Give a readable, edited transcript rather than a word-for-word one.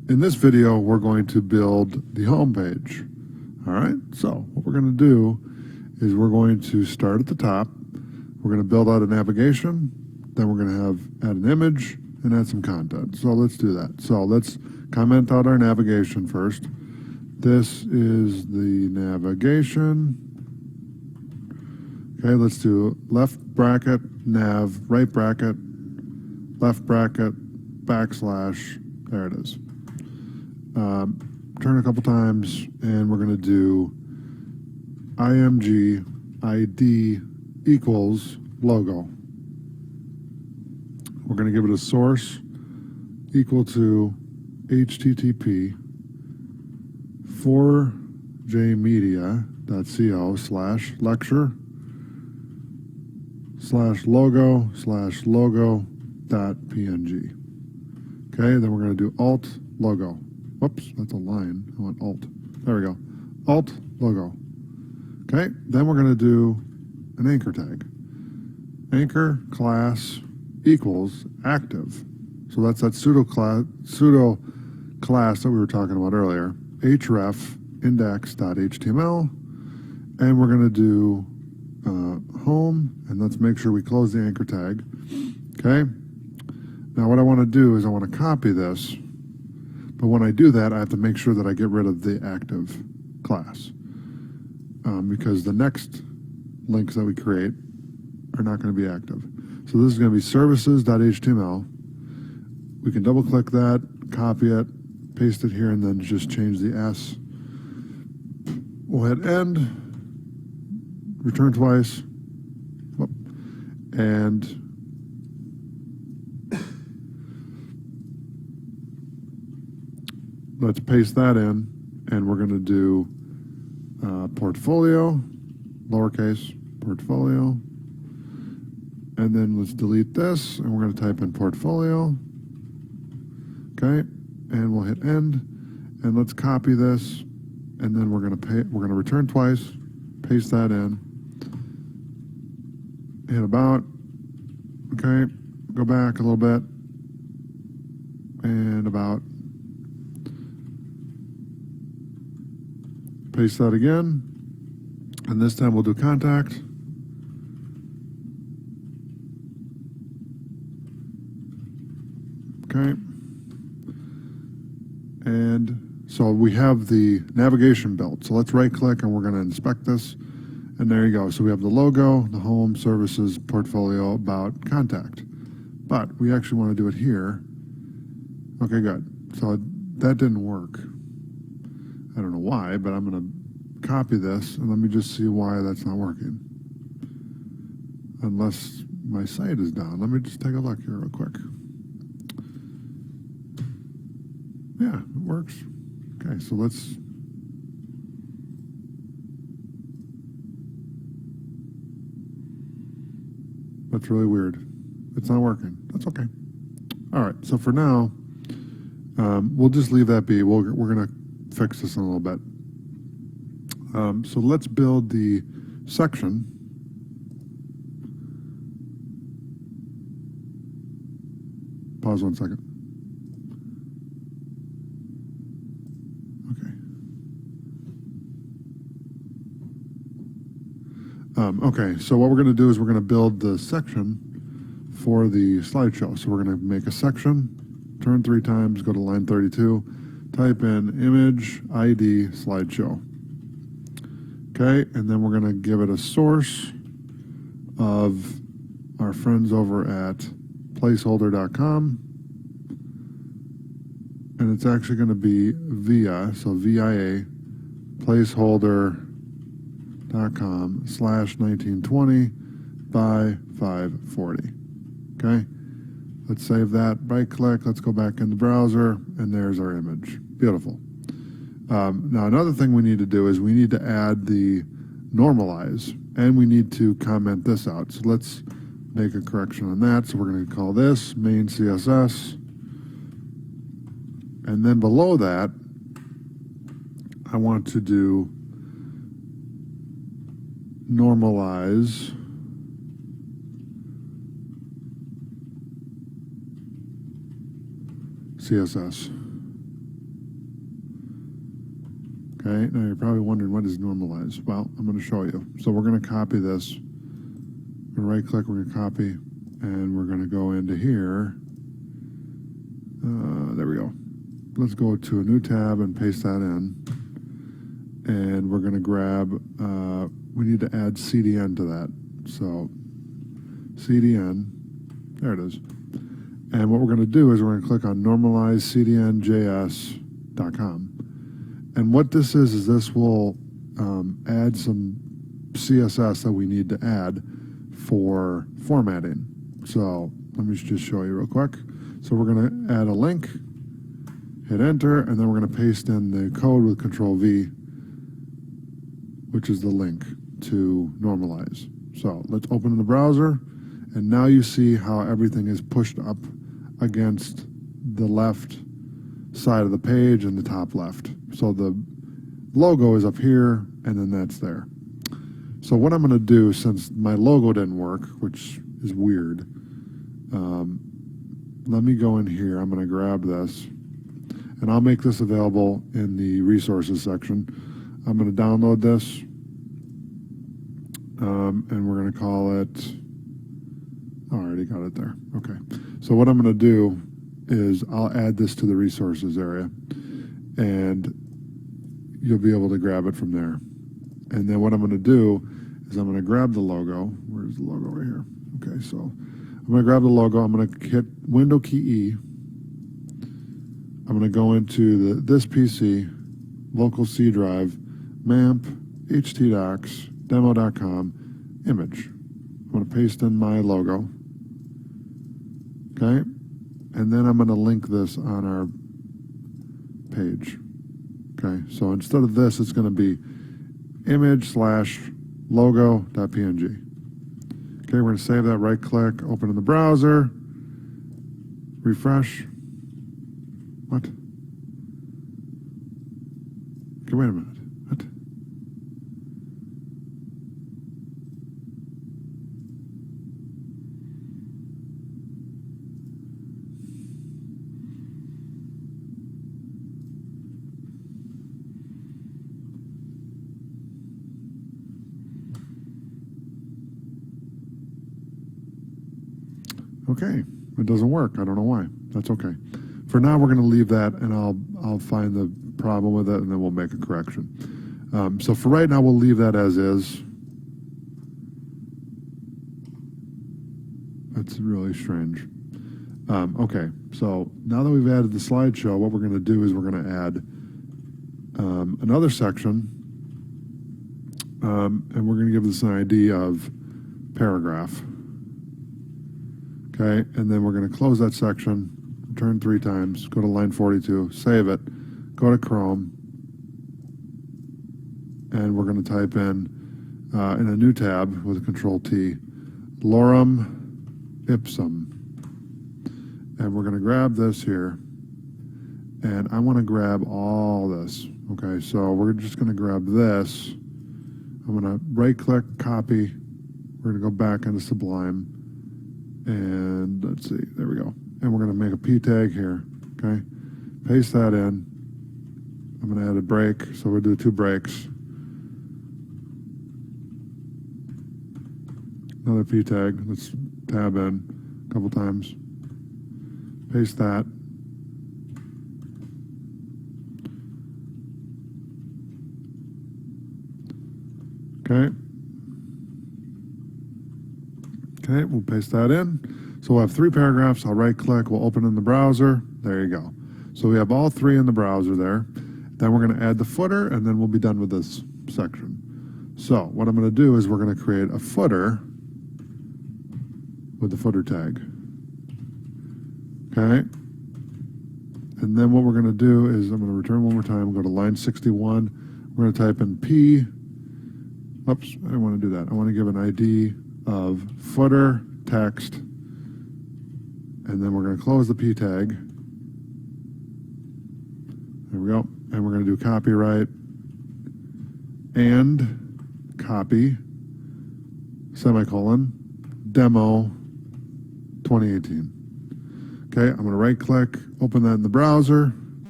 in this video, we're going to build the home page. All right, so what we're going to do is we're going to start at the top. We're going to build out a navigation. Then we're going to add an image and add some content. So let's do that. So let's comment out our navigation first. This is the navigation. Okay, let's do left bracket, nav, right bracket, left bracket, backslash. There it is. Turn a couple times, and we're going to do img id equals logo. We're going to give it a source equal to http 4jmedia.co/lecture/logo/logo.png. Okay, then we're going to do alt logo. Whoops, that's a line. I want alt. There we go. Alt logo. Okay, then we're going to do an anchor tag. Anchor class equals active. So that's that pseudo class that we were talking about earlier. href index.html, and we're going to do home, and let's make sure we close the anchor tag. Okay. Now what I want to do is I want to copy this, but when I do that, I have to make sure that I get rid of the active class, because the next links that we create are not going to be active. So this is going to be services.html. We can double click that, copy it, paste it here, and then just change the S. We'll hit end, return twice, and let's paste that in, and we're going to do portfolio, lowercase, portfolio, and then let's delete this, and we're going to type in portfolio, okay, and we'll hit end, and let's copy this, and then we're going to return twice, paste that in, hit about, okay, go back a little bit, and about, paste that again, and this time we'll do contact. Okay. And so we have the navigation built. So let's right click and we're going to inspect this. And there you go. So we have the logo, the home, services, portfolio, about, contact. But we actually want to do it here. Okay, good. So that didn't work. I don't know why, but I'm going to copy this and let me just see why that's not working. Unless my site is down. Let me just take a look here real quick. Yeah, it works. Okay, so let's... That's really weird. It's not working. That's okay. All right, so for now, we'll just leave that be. We're going to fix this in a little bit. So let's build the section. Pause 1 second. Okay, so what we're going to do is we're going to build the section for the slideshow. So we're going to make a section, turn 3 times, go to line 32, type in image ID slideshow. Okay, and then we're going to give it a source of our friends over at placeholder.com. And it's actually going to be via, so VIA, placeholder.com/1920 by 540. Okay, let's save that, right click, let's go back in the browser, and there's our image. Beautiful. Now another thing we need to do is we need to add the normalize, and we need to comment this out. So let's make a correction on that. So we're going to call this main CSS, and then below that I want to do normalize CSS. Okay, now you're probably wondering what is normalize. Well, I'm going to show you. So we're going to copy this. We're going to right click, we're going to copy, and we're going to go into here. There we go. Let's go to a new tab and paste that in. And we're going to grab, we need to add CDN to that. So CDN, there it is. And what we're going to do is we're going to click on normalizecdnjs.com. And what this is this will add some CSS that we need to add for formatting. So let me just show you real quick. So we're going to add a link, hit enter, and then we're going to paste in the code with Control V, which is the link to normalize. So let's open the browser, and now you see how everything is pushed up against the left side of the page and the top left. So the logo is up here, and then that's there. So what I'm going to do, since my logo didn't work, which is weird, let me go in here. I'm going to grab this, and I'll make this available in the resources section. I'm going to download this, and we're going to call it, oh, I already got it there. Okay. So what I'm going to do is I'll add this to the resources area, and you'll be able to grab it from there. And then what I'm going to do is I'm going to grab the logo. Where's the logo right here? Okay, so I'm going to grab the logo. I'm going to hit Window key E. I'm going to go into this PC, local C drive, MAMP, htdocs, demo.com, image. I'm going to paste in my logo. Okay, and then I'm going to link this on our page. Okay, so instead of this, it's going to be image/logo.png. Okay, we're going to save that, right click, open in the browser, refresh. What? Okay, wait a minute. What? Okay, it doesn't work. I don't know why. That's okay. For now, we're going to leave that, and I'll find the problem with it, and then we'll make a correction. So for right now, we'll leave that as is. That's really strange. Okay, so now that we've added the slideshow, what we're going to do is we're going to add another section, and we're going to give this an ID of paragraph. Okay, and then we're going to close that section, return 3 times, go to line 42, save it, go to Chrome, and we're going to type in a new tab with Control T, lorem ipsum. And we're going to grab this here, and I want to grab all this. Okay, so we're just going to grab this. I'm going to right-click, copy. We're going to go back into Sublime, and let's see, there we go. And we're going to make a P tag here, okay? Paste that in. I'm going to add a break, so we'll do 2 breaks. Another P tag. Let's tab in a couple times. Paste that. Okay. Okay, we'll paste that in. So we'll have 3 paragraphs. I'll right click, we'll open in the browser. There you go. So we have all 3 in the browser there. Then we're going to add the footer, and then we'll be done with this section. So what I'm going to do is we're going to create a footer with the footer tag. Okay. And then what we're going to do is I'm going to return one more time, go to line 61. We're going to type in P. Oops, I don't want to do that. I want to give an ID of footer text, and then we're going to close the P tag. There we go. And we're going to do copyright and copy, semicolon, demo 2018. Okay, I'm going to right click, open that in the browser,